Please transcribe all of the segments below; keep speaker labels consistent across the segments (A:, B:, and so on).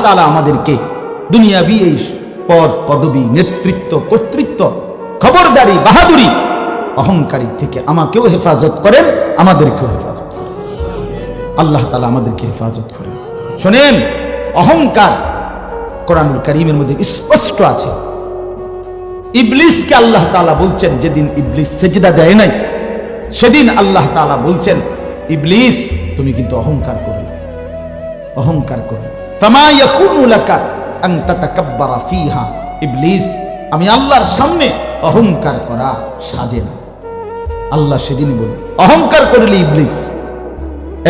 A: তাআলা আমাদেরকে দুনিয়াবি এই পদ পদবী নেতৃত্ব কর্তৃত্ব খবরদারি বাহাদুরি অহংকারী থেকে আমাকেও হেফাজত করেন, আমাদেরকেও হেফাজত করেন। আল্লাহ তাআলা আমাদেরকে হেফাজত করেন। শোনেন, অহংকার কোরআনুল কারীমের মধ্যে স্পষ্ট আছে। ইবলিসকে আল্লাহ তাআলা বলছেন, যেদিন ইবলিস সেজদা দেয় নাই সেদিন আল্লাহ তাআলা বলছেন, ইবলিস তুমি কিন্তু অহংকার করলে, অহংকার করলে। ফামা ইয়াকুনু লাকা আন তাতাকাব্বারা ফিহা, ইবলিস আমি আল্লাহর সামনে অহংকার করা সাজে না। আল্লাহ সেদিনই বলে অহংকার করলি ইবলিস।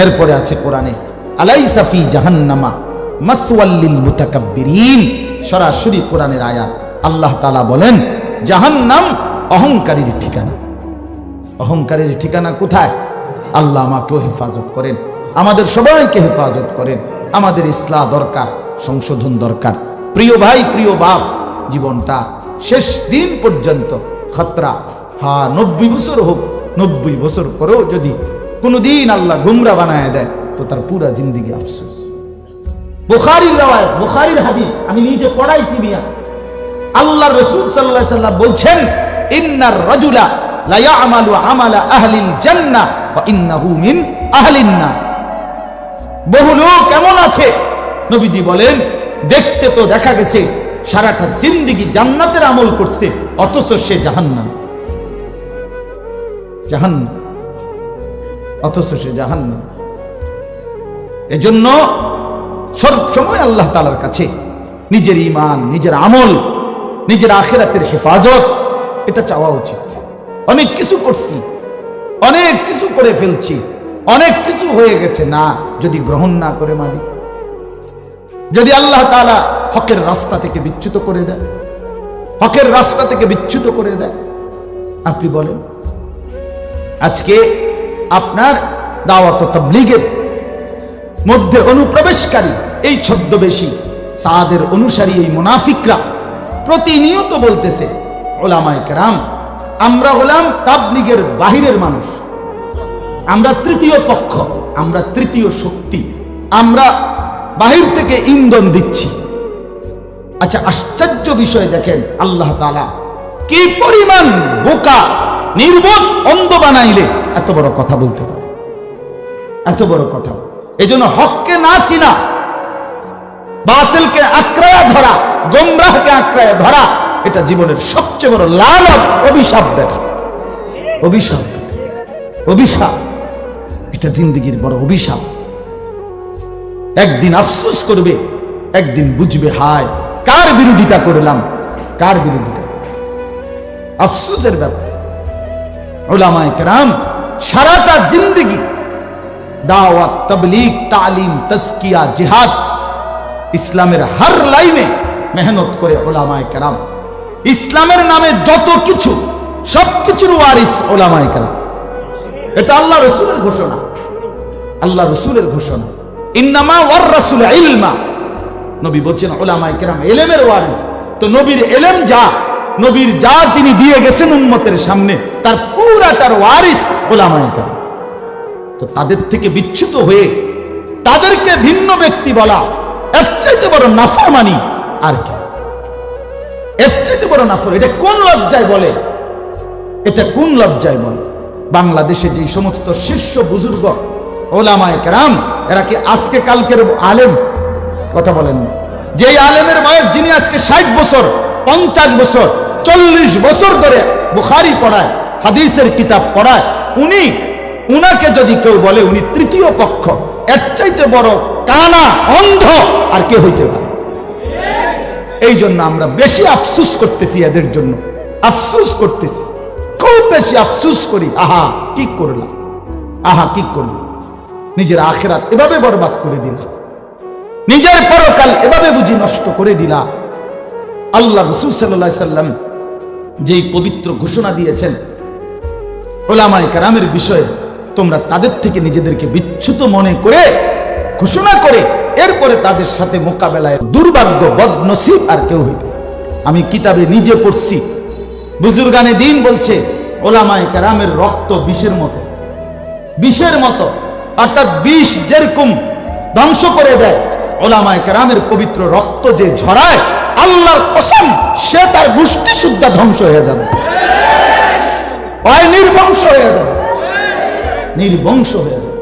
A: এরপরে আছে কোরআনে, আলাইসা ফি জাহান্নামা মাসওয়াল লিল মুতাকাব্বিরিন, সরাসরি কোরআনের আয়াত। আল্লাহ তাআলা বলেন জাহান্নাম অহংকারীর ঠিকানা। অহংকারীর ঠিকানা কোথায়? আল্লাহ আমাকেও হেফাজত করেন, আমাদের সবাইকে হেফাজত করেন। আমাদের ইসলাহ দরকার, সংশোধন দরকার। প্রিয় ভাই, প্রিয় বাপ, জীবনটা শেষ দিন পর্যন্ত খতরা। হ্যাঁ, 90 বছর হোক, 90 বছর পরেও যদি কোনদিন আল্লাহ গুমরা বানায় দেয় তো তার পুরা জিন্দেগি আফসোস। বুখারীর রওয়ায়াত, বুখারীর হাদিস, আমি নিজে পড়াইছি মিয়া। আল্লাহ রাসূল সাল্লাল্লাহু আলাইহি ওয়াসাল্লাম বলছেন, ইন্নার রাজুলা লা ইয়ামালু আমালা আহলিল জান্নাহ ওয়া ইন্নাহু মিন আহলিন নার। বহু লোক এমন আছে, নবীজি বলেন, দেখতে তো দেখা গেছে সারাটা জিন্দেগি জান্নাতের আমল করছে, অথচ সে জাহান্নাম, জাহান্নাম, অথচ সে জাহান্নাম। এজন্য সব সময় আল্লাহ তাআলার কাছে নিজের ঈমান, নিজের আমল, নিজের আখিরাতের হেফাজত এটা চাওয়া উচিত। অনেক কিছু করছি, অনেক কিছু করে ফেলছি, অনেক কিছু হয়ে গেছে, না যদি গ্রহণ না করে মালিক, যদি আল্লাহ তাআলা হকের রাস্তা থেকে বিচ্যুত করে দেয়, হকের রাস্তা থেকে বিচ্যুত করে দেয়, আপনি বলেন আজকে আপনার দাওয়াত ও তাবলীগের মধ্যে অনুপ্রবেশকারী এই ছদ্মবেশী সাদের অনুসারী এই মুনাফিকরা প্রতিনিয়ত বলতেছে, উলামায়ে কেরাম আমরা হলাম তাবলীগের বাহিরের মানুষ, আমরা তৃতীয় পক্ষ, আমরা তৃতীয় শক্তি, আমরা বাহির থেকে ইন্ধন দিচ্ছি। আচ্ছা, আশ্চর্য বিষয় দেখেন, আল্লাহ তাআলা কি পরিমাণ বোকা, নির্বোধ, অন্ধ বানাইলে এত বড় কথা বলতে পারে, এত বড় কথা। এজন্য হককে না চিনা, বাতিলকে আঁকড়ায়া ধরা, গোমরাহকে আঁকড়ায়া ধরা, এটা জীবনের সবচেয়ে বড় লানত, অভিশাপ। বেটা অভিশাপ, অভিশাপ, এটা জিন্দেগির বড় অভিশাপ। একদিন আফসোস করবে, একদিন বুঝবে হায় কার বিরোধিতা করলাম, কার বিরোধিতা। আফসোসের ব্যাপার। উলামায়ে কেরাম সারাটা জিন্দেগি দাওয়াত, তাবলীগ, তালিম, তাজকিয়া, জিহাদ, ইসলামের হর লাইনে মেহনত করে উলামায়ে কেরাম ইসলামের নামে যত কিছু, সবকিছুর ওয়ারিস উলামায়ে কেরাম। এটা আল্লাহ রাসূলের ঘোষণা, আল্লাহ রাসূলের ঘোষণা। ইন্নামা ওয়ারাসুল ইলমা, নবী বলেন উলামায়ে কেরাম ইলমের ওয়ারিস। তো নবীর ইলম যা, নবীর যা তিনি দিয়ে গেছেন উম্মতের সামনে, তার পুরাটার ওয়ারিস উলামায়ে কেরাম। তো তাদের থেকে বিচ্যুত হয়ে তাদেরকে ভিন্ন ব্যক্তি বলা, এর চাইতে বড় নাফরমানি আর কি? এর চাইতে বড় নাফর, এটা কোন লজ্জায় বলে? এটা কোন লজ্জায় বলে? বাংলাদেশে যে সমস্ত শীর্ষ বুজুর্গ উলামায়ে কেরাম, এরা কি আজকে কালকের আলেম? কথা বলেন না। যে আলেমের বয়স, যিনি আজকে 60 বছর, 50 বছর, 40 বছর ধরে বুখারী পড়ায়, হাদিসের কিতাব পড়ায়, উনাকে যদি কেউ বলে উনি তৃতীয় পক্ষ, এর চাইতে বড় কানা, অন্ধ আর কে হইতে পারে? এই জন্য আমরা বেশি আফসুস করতেছি, এদের জন্য আফসুস করতেছি, খুব বেশি আফসুস করি। আহা কি করলাম, আহা কি করলাম, নিজের আখিরাত এভাবে বরবাদ করে দিলা, নিজের পরকাল এভাবে বুঝি নষ্ট করে দিলা। আল্লাহ রাসূল সাল্লাল্লাহু আলাইহি সাল্লাম যেই পবিত্র ঘোষণা দিয়েছেন উলামায়ে কেরামের বিষয়ে, তোমরা তাদের থেকে নিজেদেরকে বিচ্যুত মনে করে ঘোষণা করে এরপরে তাদের সাথে মোকাবেলায় দুর্ভাগ্য, বদনসিব আর কেউ হইতো। আমি কিতাবে নিজে পড়ছি, বুজুর্গানে দ্বীন বলছে উলামায়ে কেরামের রক্ত বিষের মতো, বিষের মতো, অর্থাৎ বিষ যেরকম ধ্বংস করে দেয়, উলামায়ে কেরামের পবিত্র রক্ত যে ঝরায়, আল্লাহর কসম সে তার গোষ্ঠী সুদ্ধা ধ্বংস হয়ে যাবে, নির্বংশ হয়ে যাবে, নির্বংশ হয়ে যাবে।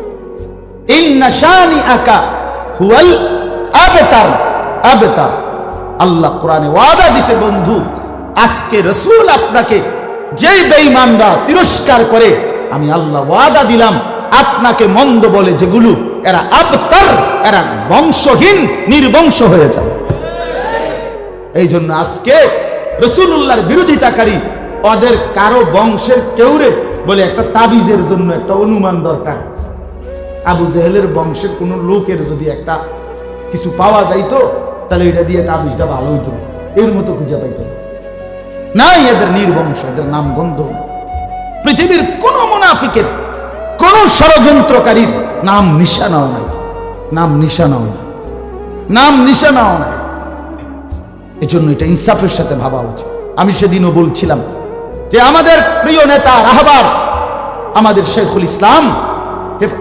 A: ইন্না শানিআকা হুয়াল আবতার, আবতার। আল্লাহ কোরআনে ওয়াদা দিছে বন্ধু, আজকে রাসূল আপনাকে যেই বেঈমানরা তিরস্কার করে, আমি আল্লাহ ওয়াদা দিলাম আপনাকে মন্দ বলে যেগুলো, এরা আবতার, এরা বংশহীন, নির্বংশ হয়ে যাবে। এই জন্য আজকে রাসূলুল্লাহর বিরোধিতাকারী ওদের কারো বংশের কেউরে বলে একটা তাবিজের জন্য একটা অনুমান দরকার। আবু জেহেলের বংশের কোন লোকের যদি একটা কিছু পাওয়া যাইতো তাহলে এটা দিয়ে তাবিজটা ভালো হইতো, এর মতো খুঁজে পাইতো নাই। এদের নির্বংশ, এদের নাম গন্ধ। পৃথিবীর কোন মুনাফিকের, কোন ষড়যন্ত্রকারীর নাম নিশানাও নাই, নাম নিশানাও নাই, নাম নিশানাও নাই। এজন্য এটা ইনসাফের সাথে ভাবা উচিত। আমি সেদিনও বলছিলাম যে আমাদের প্রিয় নেতা রাহবার, আমাদের শেখুল ইসলাম,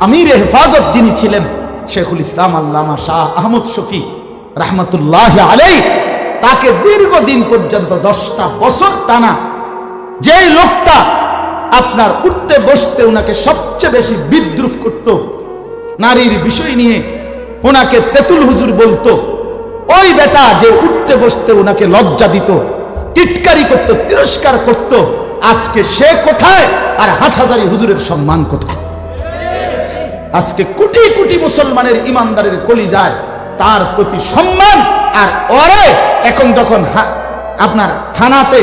A: আমিরে হেফাজত যিনি ছিলেন, শেখুল ইসলাম আল্লামা শাহ আহমদ শফি রাহমাতুল্লাহ আলাইহি, তাকে দীর্ঘদিন পর্যন্ত 10টা বছর টানা যেই লোকটা আপনার উঠতে বসতে ওনাকে সবচেয়ে বেশি বিদ্রুপ করত, নারীর বিষয় নিয়ে ওনাকে তেতুল হুজুর বলতো, ওই বেটা যে উঠতে বসতে ওনাকে লজ্জা দিত, টিটকারি করত, তিরস্কার করত, আজকে সে কোথায় আর হাটহাজারী হুজুরের সম্মান কোথায়? আজকে কোটি কোটি মুসলমানের ইমানদারের কলিজায় তার প্রতি সম্মান, আর ওরে এখন তখন আপনার থানাতে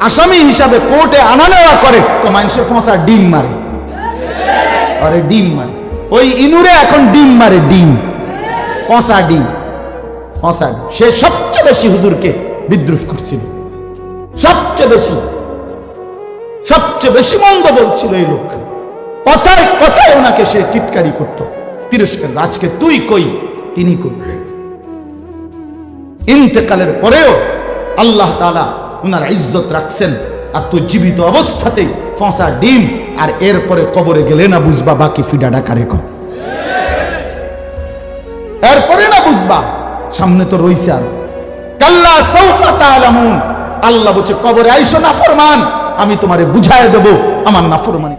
A: আসামি হিসাবে কোর্টে আনা নেওয়া করে তো মানুষে ফোঁসা ডিম মারে, আরে ডিম মারে। ওই ইনুরে এখন ডিম মারে, ডিম, কষা ডিম, কষা ডিম। সে সবচেয়ে বেশি হুজুরকে বিদ্রুপ করছিল, সবচেয়ে বেশি, সবচেয়ে বেশি মন্দ বলছিল এই লোক। কথায় কথায় ওনাকে সে টিটকারি করত, তিরস্কার। আজকে তুই কই, তিনি কই। ইন্তেকালের পরেও আল্লাহ তাআলা উনার ইজ্জত রাখছেন, আর তুই জীবিত অবস্থাতেই ফসা ডিম, আর এরপরে কবরে গেলে না বুঝবা বাকি ফিডাডা কারে কর, এরপরে না বুঝবা, সামনে তো রইছে আর। কাল্লা সাউফা তাআলামুন, আল্লাহ বলছে কবরে আইসো নাফরমান, আমি তোমারে বুঝায় দেব আমার নাফরমানি।